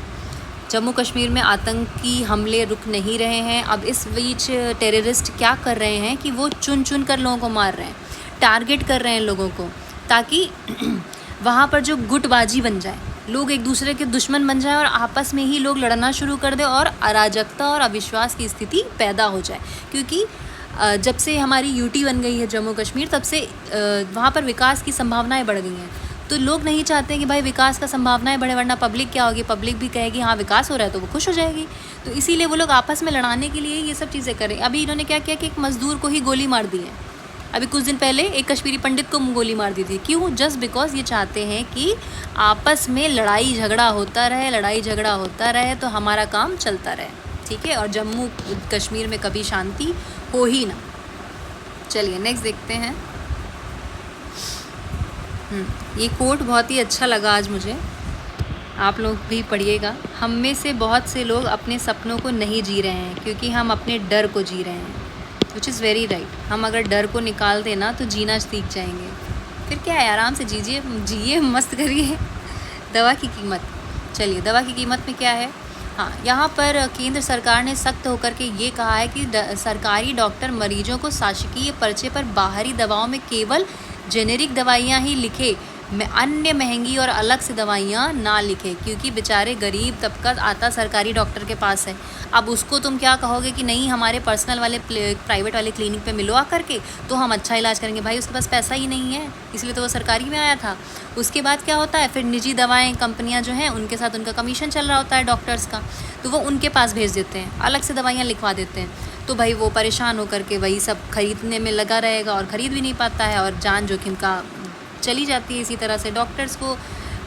S1: जम्मू कश्मीर में आतंकी हमले रुक नहीं रहे हैं। अब इस बीच टेररिस्ट क्या कर रहे हैं कि वो चुन कर लोगों को मार रहे हैं, टारगेट कर रहे हैं लोगों को, ताकि वहाँ पर जो गुटबाजी बन जाए, लोग एक दूसरे के दुश्मन बन जाए और आपस में ही लोग लड़ना शुरू कर दें और अराजकता और अविश्वास की स्थिति पैदा हो जाए। क्योंकि जब से हमारी यूटी बन गई है जम्मू कश्मीर, तब से वहाँ पर विकास की संभावनाएं बढ़ गई हैं। तो लोग नहीं चाहते कि भाई विकास का संभावनाएं बढ़े, वरना पब्लिक क्या होगी, पब्लिक भी कहेगी हाँ विकास हो रहा है, तो वो खुश हो जाएगी। तो इसीलिए वो लोग आपस में लड़ाने के लिए ये सब चीज़ें करें। अभी इन्होंने क्या किया कि एक मजदूर को ही गोली मार दी है। अभी कुछ दिन पहले एक कश्मीरी पंडित को गोली मार दी थी। क्यों? जस्ट बिकॉज ये चाहते हैं कि आपस में लड़ाई झगड़ा होता रहे तो हमारा काम चलता रहे, ठीक है, और जम्मू कश्मीर में कभी शांति हो ही ना। चलिए नेक्स्ट देखते हैं। ये कोट बहुत ही अच्छा लगा आज मुझे, आप लोग भी पढ़िएगा। हम में से बहुत से लोग अपने सपनों को नहीं जी रहे हैं क्योंकि हम अपने डर को जी रहे हैं, विच इज़ वेरी राइट। हम अगर डर को निकाल दें ना तो जीना सीख जाएंगे। फिर क्या है, आराम से जिए, मस्त करिए। दवा की कीमत, चलिए दवा की कीमत में क्या है। हाँ, यहाँ पर केंद्र सरकार ने सख्त होकर के ये कहा है कि सरकारी डॉक्टर मरीजों को शासकीय पर्चे पर बाहरी दवाओं में केवल जेनेरिक दवाइयाँ ही लिखे, अन्य महंगी और अलग से दवाइयाँ ना लिखे, क्योंकि बेचारे गरीब तबका आता सरकारी डॉक्टर के पास है। अब उसको तुम क्या कहोगे कि नहीं हमारे पर्सनल वाले प्राइवेट वाले क्लिनिक पे मिलो आकर के, तो हम अच्छा इलाज करेंगे। भाई उसके पास पैसा ही नहीं है, इसलिए तो वो सरकारी में आया था। उसके बाद क्या होता है, फिर निजी दवाएँ कंपनियाँ जो हैं उनके साथ उनका कमीशन चल रहा होता है डॉक्टर्स का, तो वो उनके पास भेज देते हैं, अलग से दवाइयाँ लिखवा देते हैं। तो भाई वो परेशान होकर के वही सब खरीदने में लगा रहेगा और ख़रीद भी नहीं पाता है, और जान जोखिम का चली जाती है। इसी तरह से डॉक्टर्स को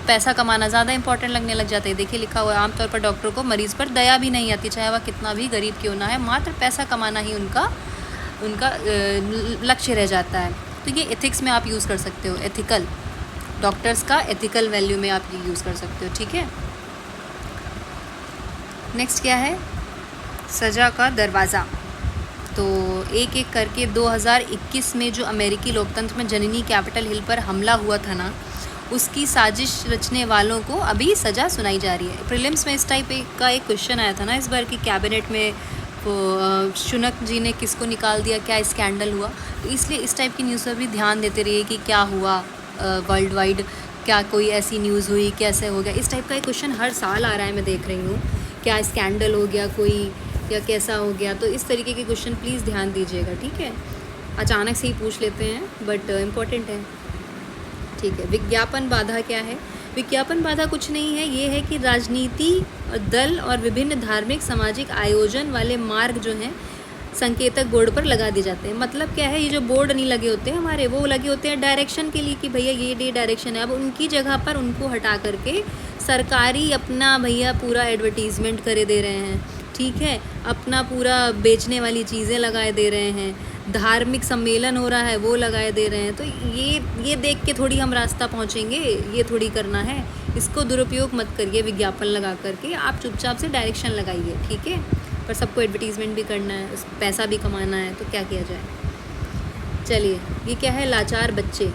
S1: पैसा कमाना ज़्यादा इंपॉर्टेंट लगने लग जाता है। देखिए लिखा हुआ है, आमतौर पर डॉक्टर को मरीज़ पर दया भी नहीं आती, चाहे वह कितना भी गरीब क्यों ना है, मात्र पैसा कमाना ही उनका लक्ष्य रह जाता है। तो ये एथिक्स में आप यूज़ कर सकते हो, एथिकल, डॉक्टर्स का एथिकल वैल्यू में आप ये यूज़ कर सकते हो, ठीक है। नेक्स्ट क्या है, सज़ा का दरवाज़ा। तो एक एक करके 2021 में जो अमेरिकी लोकतंत्र में जननी कैपिटल हिल पर हमला हुआ था ना, उसकी साजिश रचने वालों को अभी सज़ा सुनाई जा रही है। प्रीलिम्स में इस टाइप का एक क्वेश्चन आया था ना इस बार, कि कैबिनेट में शुनक जी ने किसको निकाल दिया, क्या स्कैंडल हुआ। तो इसलिए इस टाइप की न्यूज़ पर भी ध्यान देते रहिए कि क्या हुआ वर्ल्ड वाइड, क्या कोई ऐसी न्यूज़ हुई, कैसे हो गया। इस टाइप का एक क्वेश्चन हर साल आ रहा है, मैं देख रही हूँ, क्या स्कैंडल हो गया कोई या कैसा हो गया। तो इस तरीके के क्वेश्चन प्लीज़ ध्यान दीजिएगा, ठीक है। अचानक से ही पूछ लेते हैं बट इम्पोर्टेंट है, ठीक है। विज्ञापन बाधा क्या है? विज्ञापन बाधा कुछ नहीं है, ये है कि राजनीति दल और विभिन्न धार्मिक सामाजिक आयोजन वाले मार्ग जो हैं संकेतक बोर्ड पर लगा दिए जाते हैं। मतलब क्या है, ये जो बोर्ड नहीं लगे होते हैं हमारे, वो लगे होते हैं डायरेक्शन के लिए कि भैया ये डायरेक्शन है। अब उनकी जगह पर उनको हटा करके सरकारी अपना भैया पूरा एडवर्टीज़मेंट करे दे रहे हैं, ठीक है। अपना पूरा बेचने वाली चीज़ें लगाए दे रहे हैं, धार्मिक सम्मेलन हो रहा है वो लगाए दे रहे हैं। तो ये देख के थोड़ी हम रास्ता पहुँचेंगे, ये थोड़ी करना है। इसको दुरुपयोग मत करिए विज्ञापन लगा करके, आप चुपचाप से डायरेक्शन लगाइए, ठीक है। पर सबको एडवर्टीज़मेंट भी करना है, पैसा भी कमाना है, तो क्या किया जाए। चलिए, ये क्या है, लाचार बच्चे।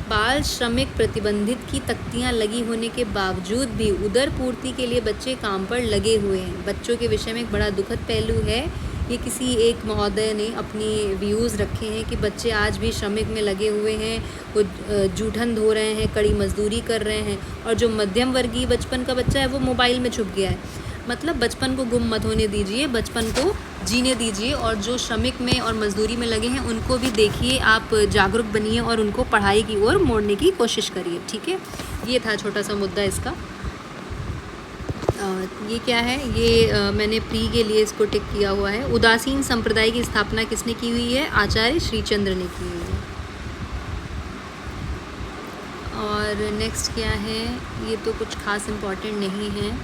S1: बाल श्रमिक प्रतिबंधित की तख्तियां लगी होने के बावजूद भी उदर पूर्ति के लिए बच्चे काम पर लगे हुए हैं। बच्चों के विषय में एक बड़ा दुखद पहलू है, ये किसी एक महोदय ने अपनी व्यूज़ रखे हैं कि बच्चे आज भी श्रमिक में लगे हुए हैं, वो जूठन धो रहे हैं, कड़ी मजदूरी कर रहे हैं, और जो मध्यम वर्गीय बचपन का बच्चा है वो मोबाइल में छुप गया है। मतलब बचपन को गुम मत होने दीजिए, बचपन को जीने दीजिए, और जो श्रमिक में और मजदूरी में लगे हैं उनको भी देखिए, आप जागरूक बनिए और उनको पढ़ाई की ओर मोड़ने की कोशिश करिए, ठीक है। ये था छोटा सा मुद्दा इसका। ये क्या है, ये मैंने प्री के लिए इसको टिक किया हुआ है। उदासीन संप्रदाय की स्थापना किसने की हुई है? आचार्य श्रीचंद्र ने की हुई है। और नेक्स्ट क्या है, ये तो कुछ खास इम्पोर्टेंट नहीं है।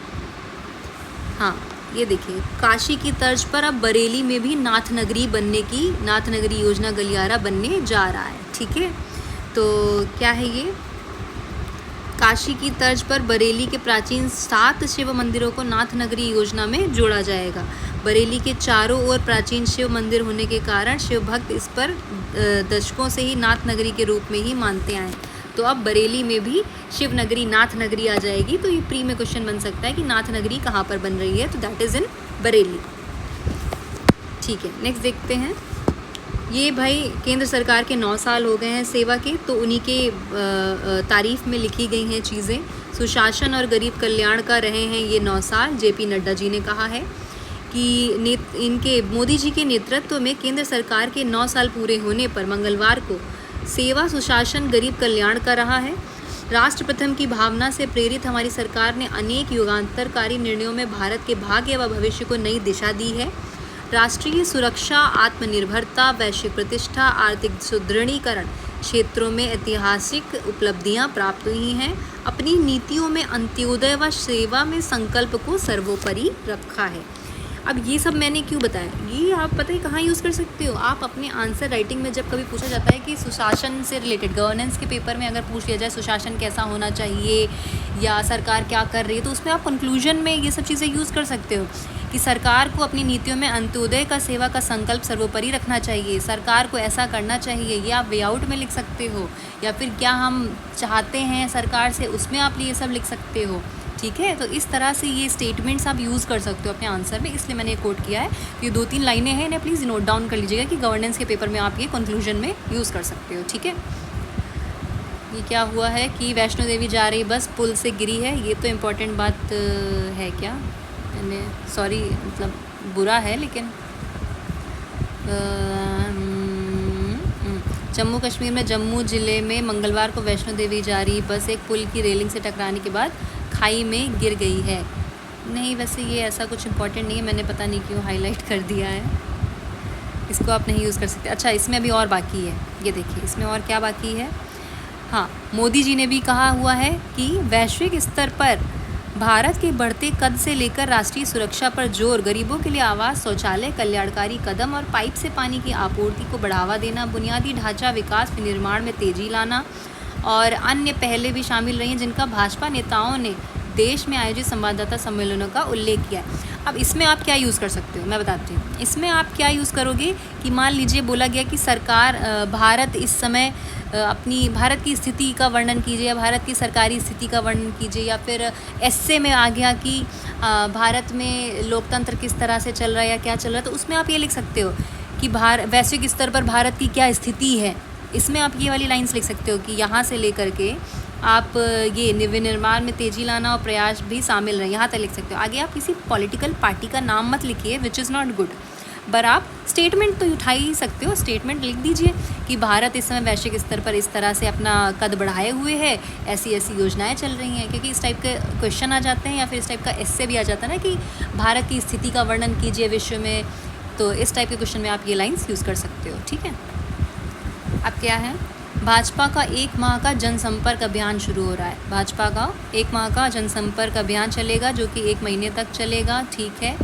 S1: हाँ, ये देखिए, काशी की तर्ज पर अब बरेली में भी नाथ नगरी योजना गलियारा बनने जा रहा है, ठीक है। तो क्या है ये, काशी की तर्ज पर बरेली के प्राचीन 7 शिव मंदिरों को नाथ नगरी योजना में जोड़ा जाएगा। बरेली के चारों ओर प्राचीन शिव मंदिर होने के कारण शिव भक्त इस पर दशकों से ही नाथ नगरी के रूप में ही मानते आए। तो अब बरेली में भी शिव नगरी नाथ नगरी आ जाएगी। तो ये प्री में क्वेश्चन बन सकता है कि नाथ नगरी कहाँ पर बन रही है, तो दैट इज़ इन बरेली, ठीक है। नेक्स्ट देखते हैं, ये भाई केंद्र सरकार के 9 साल हो गए हैं सेवा के, तो उन्हीं के तारीफ़ में लिखी गई हैं चीज़ें। सुशासन और गरीब कल्याण का रहे हैं ये 9 साल। जेपी नड्डा जी ने कहा है कि इनके मोदी जी के नेतृत्व में केंद्र सरकार के 9 साल पूरे होने पर मंगलवार को सेवा, सुशासन, गरीब कल्याण का रहा है। राष्ट्र प्रथम की भावना से प्रेरित हमारी सरकार ने अनेक युगांतरकारी निर्णयों में भारत के भाग्य व भविष्य को नई दिशा दी है। राष्ट्रीय सुरक्षा, आत्मनिर्भरता, वैश्विक प्रतिष्ठा, आर्थिक सुदृढ़ीकरण क्षेत्रों में ऐतिहासिक उपलब्धियां प्राप्त हुई हैं। अपनी नीतियों में अंत्योदय व सेवा में संकल्प को सर्वोपरि रखा है। अब ये सब मैंने क्यों बताया, ये आप पता है कहाँ यूज़ कर सकते हो। आप अपने आंसर राइटिंग में जब कभी पूछा जाता है कि सुशासन से रिलेटेड, गवर्नेंस के पेपर में अगर पूछ लिया जाए सुशासन कैसा होना चाहिए या सरकार क्या कर रही है, तो उसमें आप कंक्लूजन में ये सब चीज़ें यूज़ कर सकते हो कि सरकार को अपनी नीतियों में अंत्योदय का सेवा का संकल्प सर्वोपरि रखना चाहिए, सरकार को ऐसा करना चाहिए। ये आप वे आउट में लिख सकते हो, या फिर क्या हम चाहते हैं सरकार से, उसमें आप ये सब लिख सकते हो, ठीक है। तो इस तरह से ये स्टेटमेंट्स आप यूज़ कर सकते हो अपने आंसर में, इसलिए मैंने कोट किया है। ये 2-3 लाइनें हैं, इन्हें प्लीज़ नोट डाउन कर लीजिएगा कि गवर्नेंस के पेपर में आप ये कंक्लूजन में यूज़ कर सकते हो, ठीक है। ये क्या हुआ है कि वैष्णो देवी जा रही बस पुल से गिरी है, ये तो इम्पोर्टेंट बात है क्या, मैंने सॉरी मतलब बुरा है, लेकिन जम्मू कश्मीर में जम्मू ज़िले में मंगलवार को वैष्णो देवी जा रही बस एक पुल की रेलिंग से टकराने के बाद खाई में गिर गई है। नहीं, वैसे ये ऐसा कुछ इम्पोर्टेंट नहीं है, मैंने पता नहीं क्यों हाईलाइट कर दिया है, इसको आप नहीं यूज़ कर सकते। अच्छा, इसमें अभी और बाकी है, ये देखिए इसमें और क्या बाकी है। हाँ, मोदी जी ने भी कहा हुआ है कि वैश्विक स्तर पर भारत के बढ़ते कद से लेकर राष्ट्रीय सुरक्षा पर जोर, गरीबों के लिए आवास, शौचालय, कल्याणकारी कदम और पाइप से पानी की आपूर्ति को बढ़ावा देना, बुनियादी ढांचा विकास के निर्माण में तेजी लाना और अन्य पहले भी शामिल रही हैं, जिनका भाजपा नेताओं ने देश में आयोजित संवाददाता सम्मेलनों का उल्लेख किया है। अब इसमें आप क्या यूज़ कर सकते हो, मैं बताती हूँ। इसमें आप क्या यूज़ करोगे कि मान लीजिए बोला गया कि सरकार भारत इस समय अपनी भारत की स्थिति का वर्णन कीजिए, या भारत की सरकारी स्थिति का वर्णन कीजिए, या फिर एस्से में आ गया कि भारत में लोकतंत्र किस तरह से चल रहा है या क्या चल रहा है, तो उसमें आप ये लिख सकते हो कि वैश्विक स्तर पर भारत की क्या स्थिति है। इसमें आप ये वाली लाइन्स लिख सकते हो कि यहाँ से लेकर के आप ये विनिर्माण में तेज़ी लाना और प्रयास भी शामिल रहे, यहाँ तक लिख सकते हो। आगे आप किसी पॉलिटिकल पार्टी का नाम मत लिखिए, विच इज़ नॉट गुड, पर आप स्टेटमेंट तो उठा ही सकते हो। स्टेटमेंट लिख दीजिए कि भारत इस समय वैश्विक स्तर पर इस तरह से अपना कद बढ़ाए हुए है, ऐसी ऐसी योजनाएं चल रही हैं, क्योंकि इस टाइप के क्वेश्चन आ जाते हैं या फिर इस टाइप का एस्से भी आ जाता है ना कि भारत की स्थिति का वर्णन कीजिए विश्व में, तो इस टाइप के क्वेश्चन में आप ये लाइन्स यूज़ कर सकते हो। ठीक है। अब क्या है, भाजपा का 1 माह का जनसंपर्क अभियान शुरू हो रहा है। भाजपा का 1 माह का जनसंपर्क अभियान चलेगा, जो कि 1 महीने तक चलेगा। ठीक है।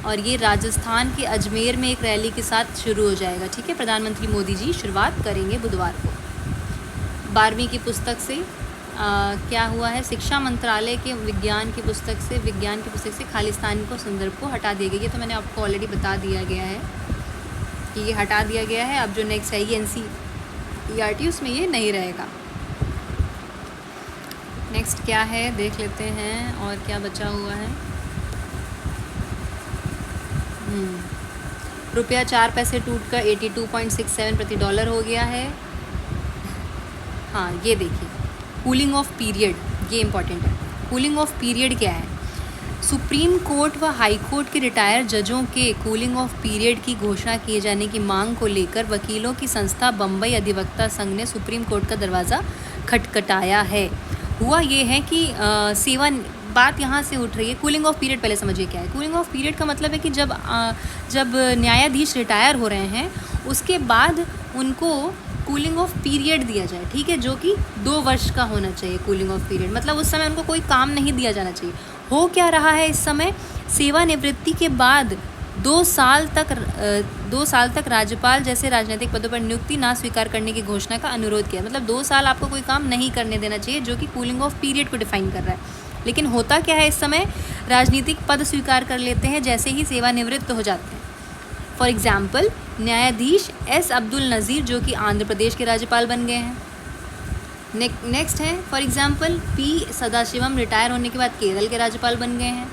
S1: और ये राजस्थान के अजमेर में एक रैली के साथ शुरू हो जाएगा। ठीक है। प्रधानमंत्री मोदी जी शुरुआत करेंगे बुधवार को। 12वीं की पुस्तक से क्या हुआ है, शिक्षा मंत्रालय के विज्ञान की पुस्तक से खालिस्तान को संदर्भ को हटा दिया गया। ये तो मैंने आपको ऑलरेडी बता दिया गया है कि ये हटा दिया गया है। अब जो नेक्स्ट है ये NCERT, उसमें ये नहीं रहेगा। नेक्स्ट क्या है देख लेते हैं, और क्या बचा हुआ है। रुपया 4 पैसे टूटकर 82.67 प्रति डॉलर हो गया है। हाँ, ये देखिए कूलिंग ऑफ पीरियड, ये इंपॉर्टेंट है। कूलिंग ऑफ पीरियड क्या है, सुप्रीम कोर्ट व हाई कोर्ट के रिटायर्ड जजों के कूलिंग ऑफ पीरियड की घोषणा किए जाने की मांग को लेकर वकीलों की संस्था बम्बई अधिवक्ता संघ ने सुप्रीम कोर्ट का दरवाज़ा खटखटाया है। हुआ ये है कि बात यहाँ से उठ रही है। कूलिंग ऑफ पीरियड पहले समझिए क्या है। कूलिंग ऑफ पीरियड का मतलब है कि जब न्यायाधीश रिटायर हो रहे हैं उसके बाद उनको कूलिंग ऑफ पीरियड दिया जाए। ठीक है, जो कि 2 वर्ष का होना चाहिए। कूलिंग ऑफ पीरियड मतलब उस समय उनको कोई काम नहीं दिया जाना चाहिए। हो क्या रहा है इस समय, सेवानिवृत्ति के बाद 2 साल तक राज्यपाल जैसे राजनीतिक पदों पर नियुक्ति ना स्वीकार करने की घोषणा का अनुरोध किया। मतलब 2 साल आपको कोई काम नहीं करने देना चाहिए, जो कि कूलिंग ऑफ पीरियड को डिफाइन कर रहा है। लेकिन होता क्या है, इस समय राजनीतिक पद स्वीकार कर लेते हैं जैसे ही सेवानिवृत्त हो जाते हैं। फॉर एग्जाम्पल न्यायाधीश S अब्दुल नज़ीर, जो कि आंध्र प्रदेश के राज्यपाल बन गए हैं। नेक्स्ट है for example P Sathasivam, retire होने के बाद केरल के राज्यपाल बन गए हैं।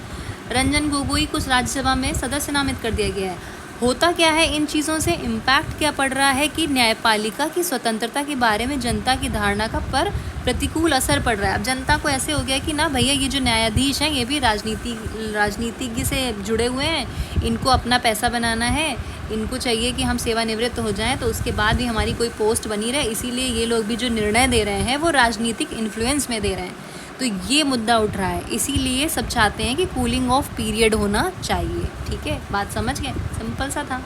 S1: रंजन गोगोई को राज्यसभा में सदस्य नामित कर दिया गया है। होता क्या है, इन चीज़ों से इम्पैक्ट क्या पड़ रहा है कि न्यायपालिका की स्वतंत्रता के बारे में जनता की धारणा का पर प्रतिकूल असर पड़ रहा है। अब जनता को ऐसे हो गया कि ना भैया, ये जो न्यायाधीश हैं ये भी राजनीतिज्ञ से जुड़े हुए हैं, इनको अपना पैसा बनाना है, इनको चाहिए कि हम सेवानिवृत्त हो जाएं तो उसके बाद भी हमारी कोई पोस्ट बनी रहे, इसीलिए ये लोग भी जो निर्णय दे रहे हैं वो राजनीतिक इन्फ्लुएंस में दे रहे हैं। तो ये मुद्दा उठ रहा है, इसीलिए सब चाहते हैं कि कूलिंग ऑफ पीरियड होना चाहिए। ठीक है, बात समझ गए, सिंपल सा था।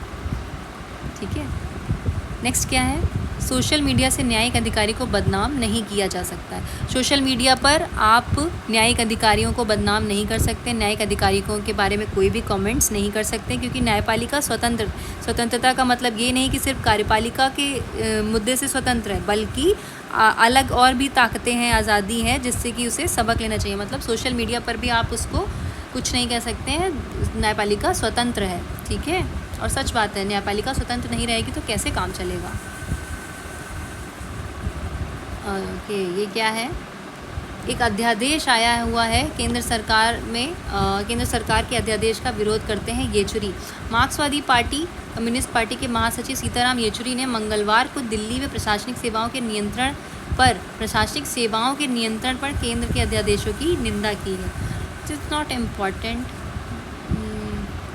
S1: ठीक है। नेक्स्ट क्या है, सोशल मीडिया से न्यायिक अधिकारी को बदनाम नहीं किया जा सकता है। सोशल मीडिया पर आप न्यायिक अधिकारियों को बदनाम नहीं कर सकते, न्यायिक अधिकारियों के बारे में कोई भी कमेंट्स नहीं कर सकते, क्योंकि न्यायपालिका स्वतंत्रता का मतलब ये नहीं कि सिर्फ कार्यपालिका के मुद्दे से स्वतंत्र है, बल्कि अलग और भी ताकतें हैं, आज़ादी है, जिससे कि उसे सबक लेना चाहिए। मतलब सोशल मीडिया पर भी आप उसको कुछ नहीं कह सकते हैं, न्यायपालिका स्वतंत्र है। ठीक है, और सच बात है, न्यायपालिका स्वतंत्र नहीं रहेगी तो कैसे काम चलेगा। ओके, ये क्या है, एक अध्यादेश आया हुआ है केंद्र सरकार के अध्यादेश का विरोध करते हैं येचुरी। मार्क्सवादी पार्टी कम्युनिस्ट पार्टी के महासचिव सीताराम येचुरी ने मंगलवार को दिल्ली में प्रशासनिक सेवाओं के नियंत्रण पर केंद्र के अध्यादेशों की निंदा की है। It is not important.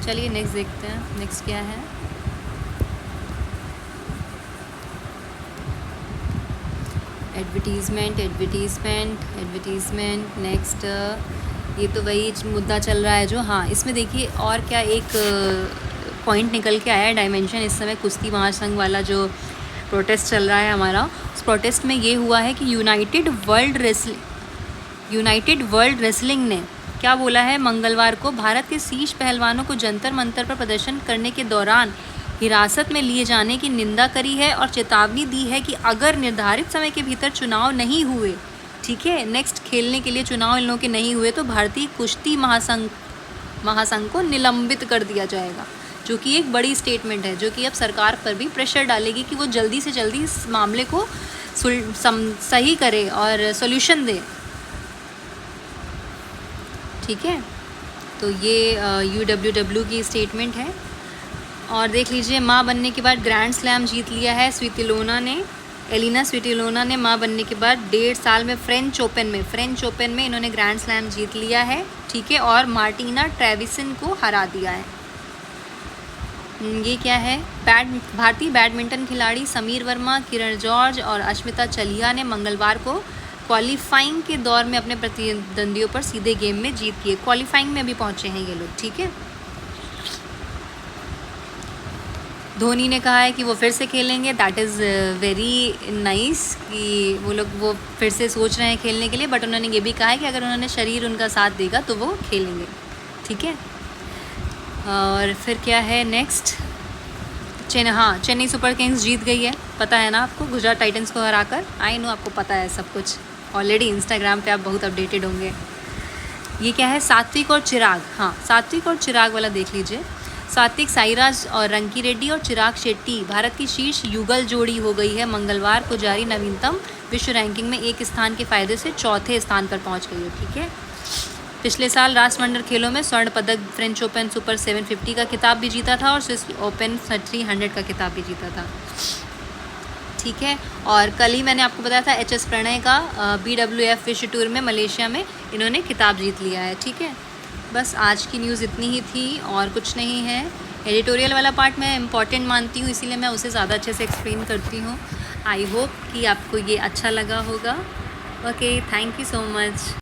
S1: चलिए नेक्स्ट देखते हैं, नेक्स्ट क्या है। एडवर्टीज़मेंट नेक्स्ट, ये तो वही मुद्दा चल रहा है जो, हाँ इसमें देखिए और क्या एक पॉइंट निकल के आया है, डायमेंशन। इस समय कुश्ती महासंघ वाला जो प्रोटेस्ट चल रहा है हमारा, उस प्रोटेस्ट में ये हुआ है कि यूनाइटेड वर्ल्ड रेसलिंग ने क्या बोला है, मंगलवार को भारत के शीर्ष पहलवानों को जंतर मंतर पर प्रदर्शन करने के दौरान हिरासत में लिए जाने की निंदा करी है और चेतावनी दी है कि अगर निर्धारित समय के भीतर चुनाव नहीं हुए, ठीक है। नेक्स्ट, खेलने के लिए चुनाव इन लोगों के नहीं हुए तो भारतीय कुश्ती महासंघ को निलंबित कर दिया जाएगा, जो कि एक बड़ी स्टेटमेंट है, जो कि अब सरकार पर भी प्रेशर डालेगी कि वो जल्दी से जल्दी इस मामले को सही करे और सॉल्यूशन दे। ठीक है, तो ये UWW की स्टेटमेंट है। और देख लीजिए, माँ बनने के बाद ग्रैंड स्लैम जीत लिया है एलिना स्विटोलिना ने माँ बनने के बाद 1.5 साल में फ्रेंच ओपन में इन्होंने ग्रैंड स्लैम जीत लिया है। ठीक है, और मार्टिना ट्रेविसन को हरा दिया है। ये क्या है, भारतीय बैडमिंटन खिलाड़ी समीर वर्मा, किरण जॉर्ज और अश्मिता चलिहा ने मंगलवार को क्वालिफाइंग के दौर में अपने प्रतिद्वंदियों पर सीधे गेम में जीत की है। क्वालिफाइंग में अभी पहुंचे हैं ये लोग। ठीक है, धोनी ने कहा है कि वो फिर से खेलेंगे। दैट इज़ वेरी नाइस कि वो फिर से सोच रहे हैं खेलने के लिए, बट उन्होंने ये भी कहा है कि अगर उन्होंने शरीर उनका साथ देगा तो वो खेलेंगे। ठीक है, और फिर क्या है नेक्स्ट, चेन्नई सुपर किंग्स जीत गई है, पता है ना आपको, गुजरात टाइटंस को हराकर। आई नो आपको पता है सब कुछ, ऑलरेडी इंस्टाग्राम पे आप बहुत अपडेटेड होंगे। ये क्या है, सात्विक और चिराग, हाँ सात्विक और चिराग वाला देख लीजिए। सात्विक साईराज और रंकी रेड्डी और चिराग शेट्टी भारत की शीर्ष युगल जोड़ी हो गई है। मंगलवार को जारी नवीनतम विश्व रैंकिंग में एक स्थान के फायदे से चौथे स्थान पर पहुंच गई है। ठीक है, पिछले साल राष्ट्रमंडल खेलों में स्वर्ण पदक, फ्रेंच ओपन सुपर 750 का खिताब भी जीता था और स्विस ओपन 300 का खिताब भी जीता था। ठीक है, और कल ही मैंने आपको बताया था HS प्रणय का BWF विश्व टूर में मलेशिया में इन्होंने खिताब जीत लिया है। ठीक है, बस आज की न्यूज़ इतनी ही थी और कुछ नहीं है। एडिटोरियल वाला पार्ट मैं इम्पॉर्टेंट मानती हूँ, इसीलिए मैं उसे ज़्यादा अच्छे से एक्सप्लेन करती हूँ। आई होप कि आपको ये अच्छा लगा होगा। Okay, thank you so much.